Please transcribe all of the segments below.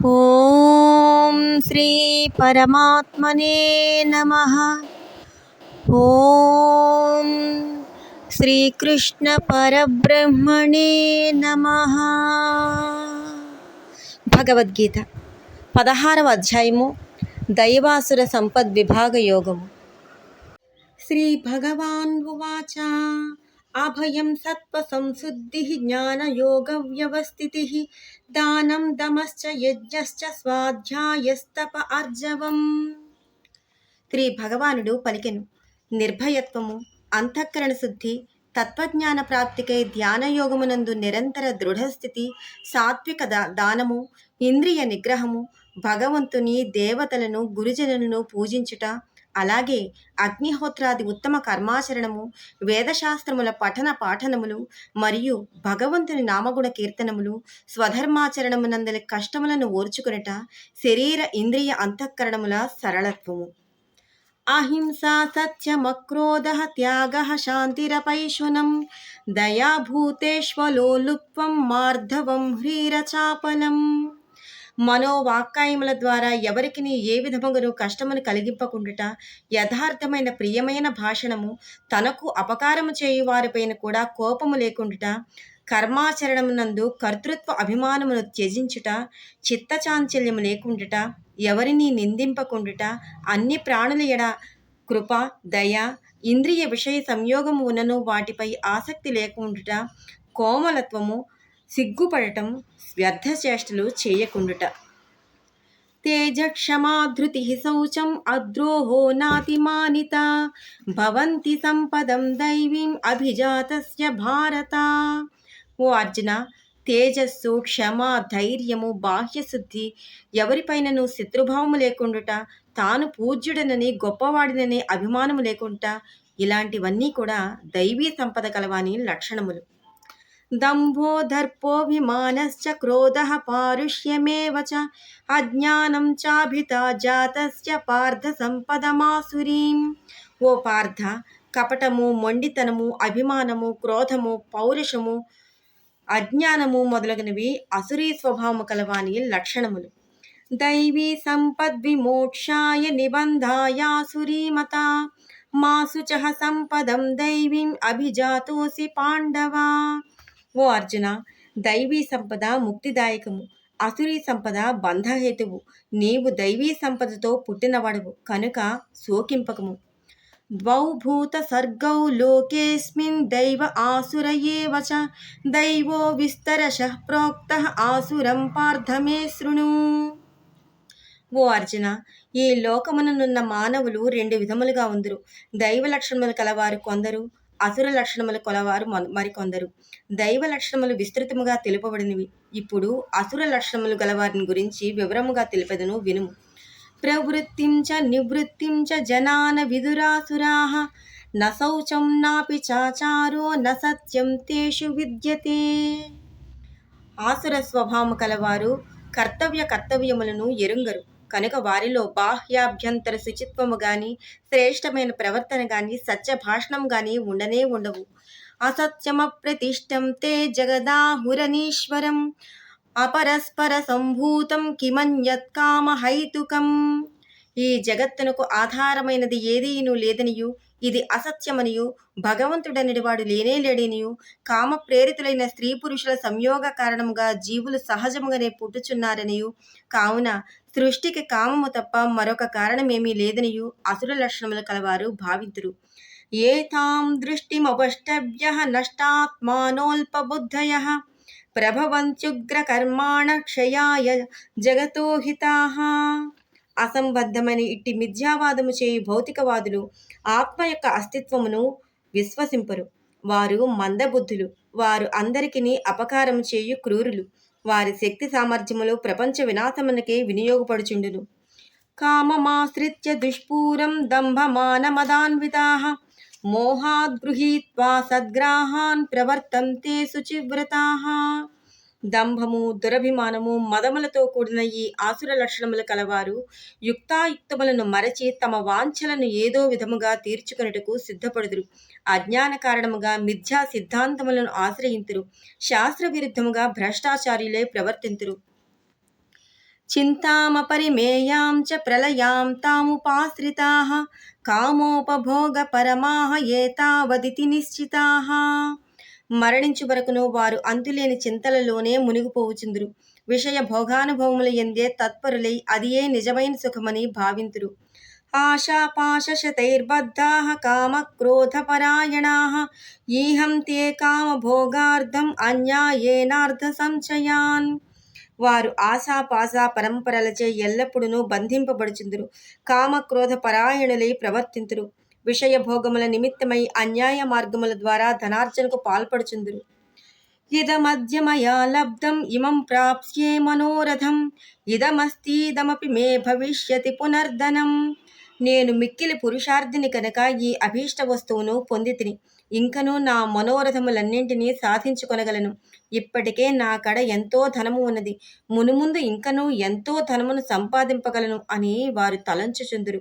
ఓం శ్రీ పరమాత్మనే నమః. ఓం శ్రీకృష్ణ పరబ్రహ్మణే నమః. భగవద్గీత 16వ అధ్యాయము దైవాసుర సంపద్విభాగ యోగము. శ్రీ భగవాన్ ఉవాచ అభయం సత్వ సంశుద్ధి జ్ఞానయోగ వ్యవస్థితి దానం దమశ్చ యజ్ఞశ్చ స్వాధ్యాయస్తప ఆర్జవం. శ్రీ భగవానుడు పలికెను, నిర్భయత్వము, అంతఃకరణ శుద్ధి, తత్వజ్ఞాన ప్రాప్తికై ధ్యానయోగమునందు నిరంతర దృఢస్థితి, సాత్విక దానము, ఇంద్రియ నిగ్రహము, భగవంతుని, దేవతలను, గురుజనులను పూజించుట, అలాగే అగ్నిహోత్రాది ఉత్తమ కర్మాచరణము, వేదశాస్త్రముల పఠన పాఠనములు మరియు భగవంతుని నామగుణ కీర్తనములు, స్వధర్మాచరణమునందలి కష్టములను ఓర్చుకొనుట, శరీర ఇంద్రియ అంతఃకరణముల సరళత్వము. అహింసా సత్యమక్రోధః త్యాగః శాంతిరపైశునం దయాభూతేష్వలోలుప్త్వం మార్ధవం హ్రీరచాపలం. మనోవాక్కాయముల ద్వారా ఎవరికి ఏ విధముగాను కష్టమును కలిగింపకుండుట, యథార్థమైన ప్రియమైన భాషణము, తనకు అపకారము చేయువారిపైన కూడా కోపము లేకుండుట, కర్మాచరణమునందు కర్తృత్వ అభిమానమును త్యజించుట, చిత్తచాంచల్యము లేకుండుట, ఎవరిని నిందింపకుండుట, అన్ని ప్రాణుల ఎడ కృప, దయ, ఇంద్రియ విషయ సంయోగము ఉన్నను వాటిపై ఆసక్తి లేకుండుట, కోమలత్వము, సిగ్గుపడటం, వ్యర్థచేష్టలు చేయకుండుట. తేజక్షమా ధృతి శౌచం అద్రోహో నాతిమానిత భవంతి సంపదం దైవీం అభిజాతస్య భారత. ఓ అర్జున, తేజస్సు, క్షమ, ధైర్యము, బాహ్యశుద్ధి, ఎవరిపైనను శత్రుభావము లేకుండుట, తాను పూజ్యుడనని గొప్పవాడినని అభిమానము లేకుంటా, ఇలాంటివన్నీ కూడా దైవీ సంపద కలవాని లక్షణములు. దంభో దర్పోభిమానశ్చ క్రోధః పారుష్యమేవ చ అజ్ఞానం చాభితా జాతస్య పార్థ సంపదమాసురీం. ఓ పార్థ, కపటము, మొండితనము, అభిమానము, క్రోధము, పౌరుషము, అజ్ఞానము మొదలగునవి అసురీ స్వభావము కలవాని లక్షణములు. దైవీ సంపద్విమోక్షాయ నిబంధాయాసురీమత మాసుచః సంపదం దైవీం అభిజాతోసి పాండవ. ఓ అర్జున, దైవీ సంపద ముక్తిదాయకము, అసురీ సంపద బంధహేతువు. నీవు దైవీ సంపదతో పుట్టినవాడవు కనుక శోకింపకము. ద్వౌ భూత సర్గౌ లోకేస్మిన్ దైవ ఆసుర ఏవ చ దైవో విస్తరశః ప్రోక్తః ఆసురం పార్థ మే శృణు. ఓ అర్జున, ఈ లోకముననున్న మానవులు రెండు విధములుగా ఉందరు. దైవ లక్షణములు కలవారు కొందరు, అసుర లక్షణములు కలవారు మరికొందరు. దైవ లక్షణములు విస్తృతముగా తెలుపబడినవి. ఇప్పుడు అసుర లక్షణములు గలవారిని గురించి వివరముగా తెలిపెదను, వినుము. ప్రవృత్తిం చ నివృత్తిం చ జనాన విదురాసురాః న శౌచం నాపి చాచారో న సత్యం తేషు విద్యతే. ఆసుర స్వభావము కలవారు కర్తవ్యములను ఎరుంగరు కనుక వారిలో బాహ్యాభ్యంతర శుచిత్వము గాని, శ్రేష్టమైన ప్రవర్తన గాని, సత్య భాషణం గాని ఉండనే ఉండవు. అసత్యమప్రతిష్టం తే జగదాహురనీశ్వరం అపరస్పర సంభూతం కిమన్యత్ కామహైతుకం. ఈ జగత్తునకు ఆధారమైనది ఏదీను లేదనియు, ఇది అసత్యమనియు, భగవంతుడనడి వాడు లేనే లేడనియు, కామ ప్రేరితులైన స్త్రీ పురుషుల సంయోగ కారణముగా జీవులు సహజముగానే పుట్టుచున్నారనియు, కావున సృష్టికి కామము తప్ప మరొక కారణమేమీ లేదనియు అసుర లక్షణములు కలవారు భావింతురు. ఏతాం దృష్టిమవష్టభ్యః నష్టాత్మానోల్పబుద్ధయః ప్రభవంత్యుగ్రకర్మాణ క్షయాయ జగతో హితాః. అసంబద్ధమైన ఇట్టి మిథ్యావాదము చేయు భౌతికవాదులు ఆత్మ యొక్క అస్తిత్వమును విశ్వసింపరు. వారు మందబుద్ధులు, వారు అందరికీ అపకారము చేయు క్రూరులు. వారి శక్తి సామర్థ్యములు ప్రపంచ వినాశమునకే వినియోగపడుచుండును. కామమాశ్రిత్య దుష్పూరం దంభమానమదాన్వితాః మోహాద్ గృహీత్వా సద్గ్రాహాన్ ప్రవర్తంతే శుచివ్రతాః. దంభము, దురభిమానము, మదములతో కూడిన ఈ ఆసుర లక్షణములు కలవారు యుక్తాయుక్తములను మరచి తమ వాంఛలను ఏదో విధముగా తీర్చుకొనుటకు సిద్ధపడుదురు. అజ్ఞాన కారణముగా మిథ్యా సిద్ధాంతములను ఆశ్రయింతురు. శాస్త్ర విరుద్ధముగా భ్రష్టాచార్యులై ప్రవర్తింతురు. చింతామపరిమేయాం చ ప్రళయాం తాముపాశ్రితాః కామోపభోగపరమాః ఏతావదితి నిశ్చితాః. మరణించు వరకును వారు అంతులేని చింతలలోనే మునిగిపోవుచుందురు. విషయ భోగానుభవముల యందే తత్పరులై అదియే నిజమైన సుఖమని భావింతురు. ఆశాపాశశతైర్బద్ధాః కామక్రోధపరాయణాః ఈహంతే కామభోగార్థం అన్యాయేనార్థ సంశయాన్. వారు ఆశాపాశ పరంపరలచే ఎల్లప్పుడూ బంధింపబడుచుందురు. కామక్రోధ పరాయణులై ప్రవర్తింతురు. విషయ భోగముల నిమిత్తమై అన్యాయ మార్గముల ద్వారా ధనార్జనకు పాల్పడుచుందురు. ఇదమద్య మయా లబ్ధం ఇమం ప్రాప్స్యే మనోరథం ఇదమస్తీదమపి మే భవిష్యతి పునర్ధనం. నేను మిక్కిలి పురుషార్థిని కనుక ఈ అభీష్ట వస్తువును పొందితిని. ఇంకనూ నా మనోరథములన్నింటినీ సాధించుకొనగలను. ఇప్పటికే నా కడ ఎంతో ధనము ఉన్నది. మునుముందు ఇంకనూ ఎంతో ధనమును సంపాదింపగలను అని వారు తలంచుచుందురు.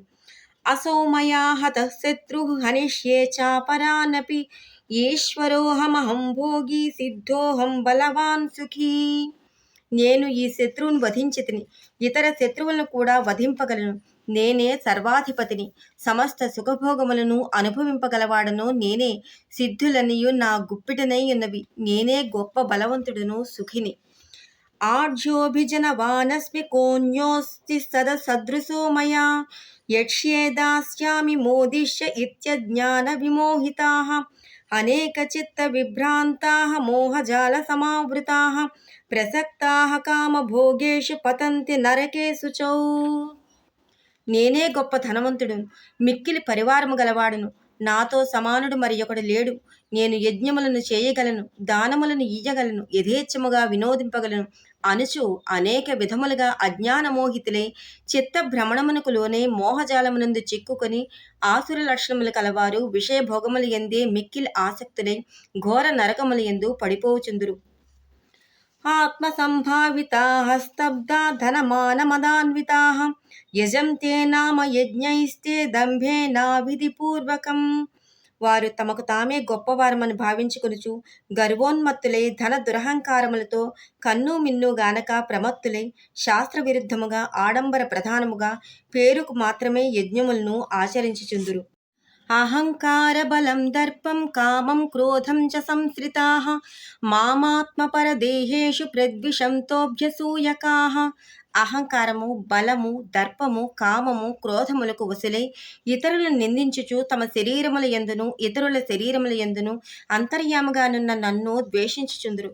అసౌ మయా హతః శత్రుః హనిష్యే చాపరానపి ఈశ్వరోహమహం భోగి సిద్ధోహం బలవాన్ సుఖీ. నేను ఈ శత్రువును వధించితిని, ఇతర శత్రువులను కూడా వధింపగలను. నేనే సర్వాధిపతిని, సమస్త సుఖభోగములను అనుభవింపగలవాడను నేనే. సిద్ధులనియు నా గుప్పిటనై ఉన్నవి. నేనే గొప్ప బలవంతుడును, సుఖిని. ఆర్జోభిజనవానస్మి కోన్యోస్తి సదసదృశో మయా యక్ష్యే దాస్యామి మోదిష్య ఇత్యజ్ఞాన విమోహితాః అనేక చిత్త విభ్రాంతాః మోహజాల సమావృతాః ప్రసక్తాః కామభోగేషు పతంతి నరకేషు చౌ. నేనే గొప్ప ధనవంతుడును, మిక్కిలి పరివారము గలవాడును. నాతో సమానుడు మరి ఒకడు లేడు. నేను యజ్ఞములను చేయగలను, దానములను ఇయ్యగలను, యథేచ్ఛముగా వినోదింపగలను అనుచు అనేక విధములుగా అజ్ఞానమోహితులై చిత్త భ్రమణమునకు లోనే మోహజాలమునందు చిక్కుకొని ఆసుర లక్షణములు కలవారు విషయభోగముల యందే మిక్కిలి ఆసక్తులై ఘోర నరకముల యందు పడిపోవుచుందురు. ఆత్మసంభావితాః స్తబ్ధా ధనమానమదాన్వితాః యజంతే నామ యజ్ఞైస్తే దంభేనావిధిపూర్వకం. వారు తమకు తామే గొప్పవారమని భావించుకొనుచు గర్వోన్మత్తులై ధన దురహంకారములతో కన్ను మిన్ను గానక ప్రమత్తులై శాస్త్ర విరుద్ధముగా ఆడంబర ప్రధానముగా పేరుకు మాత్రమే యజ్ఞములను ఆచరించుచుందురు. అహంకార బలం దర్పం కామం క్రోధం చ సంశ్రితాః మామాత్మపరదేహేషు ప్రద్విషంతోభ్యసూయకాః. అహంకారము, బలము, దర్పము, కామము, క్రోధములకు వసులై ఇతరులను నిందించుచు తమ శరీరముల యందును ఇతరుల శరీరముల యందును అంతర్యాముగానున్న నన్ను ద్వేషించుచుందురు.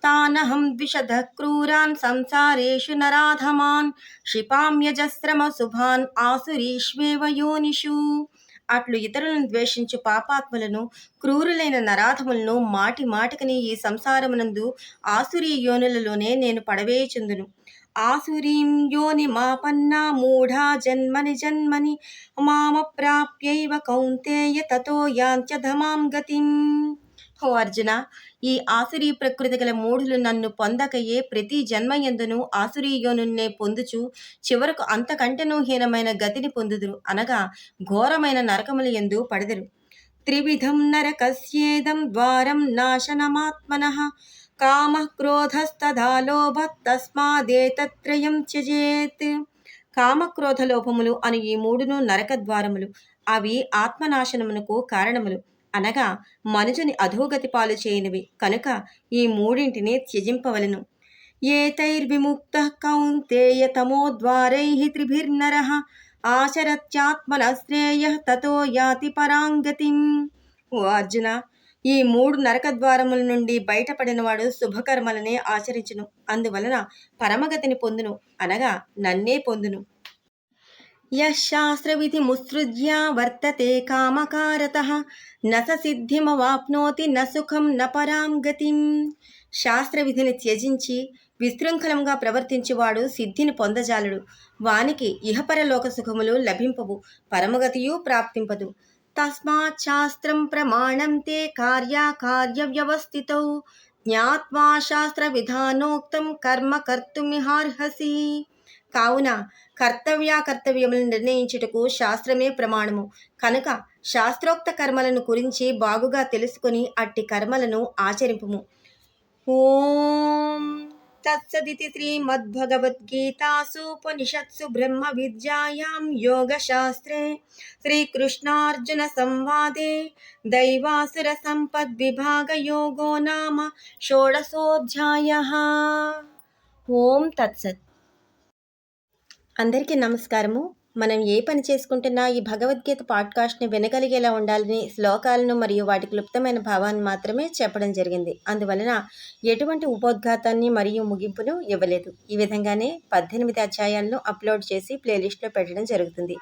తానహం ద్విషధ క్రూరాన్ సంసారేషు నరాధమాన్ క్షిపామ్యజస్రమ శుభాన్ ఆసురీష్వేవ యోనిషు. అట్లు ఇతరులను ద్వేషించు పాపాత్ములను, క్రూరులైన నరాధములను మాటి మాటికని ఈ సంసారమునందు ఆసురీ యోనులలోనే నేను పడవేయుచుందును. ఆసురీం యోనిమాపన్నా మూఢా జన్మని జన్మని మామప్రాప్యైవ కౌంతేయ తతో యాంత్యధమాం గతిం. ఓ అర్జున, ఈ ఆసురీ ప్రకృతి గల మూఢులు నన్ను పొందకయే ప్రతి జన్మయందును ఆసురీయోనున్నే పొందుచు చివరకు అంతకంటెనూ హీనమైన గతిని పొందుదురు, అనగా ఘోరమైన నరకముల యందు పడెదరు. త్రివిధం నరకస్యేదం ద్వారం నాశనమాత్మనః కామః క్రోధస్తథా లోభః తస్మాదేతత్రయం త్యజేత్. కామక్రోధ లోభములు అను ఈ మూడును నరక ద్వారములు. అవి ఆత్మనాశనమునకు కారణములు, అనగా మనుజుని అధోగతి పాలు చేయనివి. కనుక ఈ మూడింటిని త్యజింపవలను. ఏతైర్విముక్తః కౌంతేయ తమోద్వారైః త్రిభిర్నరః ఆచరత్యాత్మనః శ్రేయః తతో యాతి పరాంగతిం. ఓ అర్జున, ఈ మూడు నరక ద్వారముల నుండి బయటపడినవాడు శుభకర్మలనే ఆచరించును. అందువలన పరమగతిని పొందును, అనగా నన్నే పొందును. యశాస్త్రవిధిముత్సృజ్య వర్తతే కామకారతః న స సిద్ధిమవాప్నోతి న సుఖం న పరాం గతిం. శాస్త్రవిధిని త్యజించి విశృంఖలంగా ప్రవర్తించువాడు సిద్ధిని పొందజాలడు. వానికి ఇహపరలోక సుఖములు లభింపవు, పరమగతియు ప్రాప్తింపదు. తస్మాత్ శాస్త్రం ప్రమాణం తే కార్యాకార్య వ్యవస్థితౌ జ్ఞాత్వా శాస్త్ర విధానోక్తం కర్మ కర్తుమిహార్హసి. కావున కర్తవ్యాకర్తవ్యములను నిర్ణయించుటకు శాస్త్రమే ప్రమాణము. కనుక శాస్త్రోక్త కర్మలను గురించి బాగుగా తెలుసుకొని అట్టి కర్మలను ఆచరింపుము. ఓం तत्सदिति श्रीमद्भगवद्गीतासूपनिषत्सु ब्रह्मविद्यायां योगशास्त्रे श्रीकृष्णार्जुनसंवादे दैवासुरसम्पद्विभागयोगो नाम షోడశోऽధ్యాయः। ఓం తత్సత్। అందరికీ నమస్కారము। మనం ఏ పని చేసుకుంటున్నా ఈ భగవద్గీత పాడ్కాస్ట్ని వినగలిగేలా ఉండాలని శ్లోకాలను మరియు వాటి క్లుప్తమైన భావాన్ని మాత్రమే చెప్పడం జరిగింది। అందువలన ఎటువంటి ఉపోద్ఘాతాన్ని మరియు ముగింపును ఇవ్వలేదు। ఈ విధంగానే 18 అధ్యాయాలను అప్లోడ్ చేసి ప్లేలిస్ట్లో పెట్టడం జరుగుతుంది।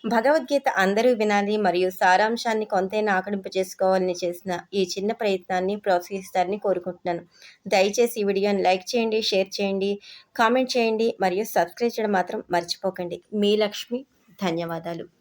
భగవద్గీత అందరూ వినాలి మరియు సారాంశాన్ని కొంతైనా ఆకలింపు చేసుకోవాలని చేసిన ఈ చిన్న ప్రయత్నాన్ని ప్రోత్సహిస్తారని కోరుకుంటున్నాను। దయచేసి ఈ వీడియోని లైక్ చేయండి, షేర్ చేయండి, కామెంట్ చేయండి మరియు సబ్స్క్రైబ్ చేయడం మాత్రం మర్చిపోకండి। మీ లక్ష్మి। ధన్యవాదాలు।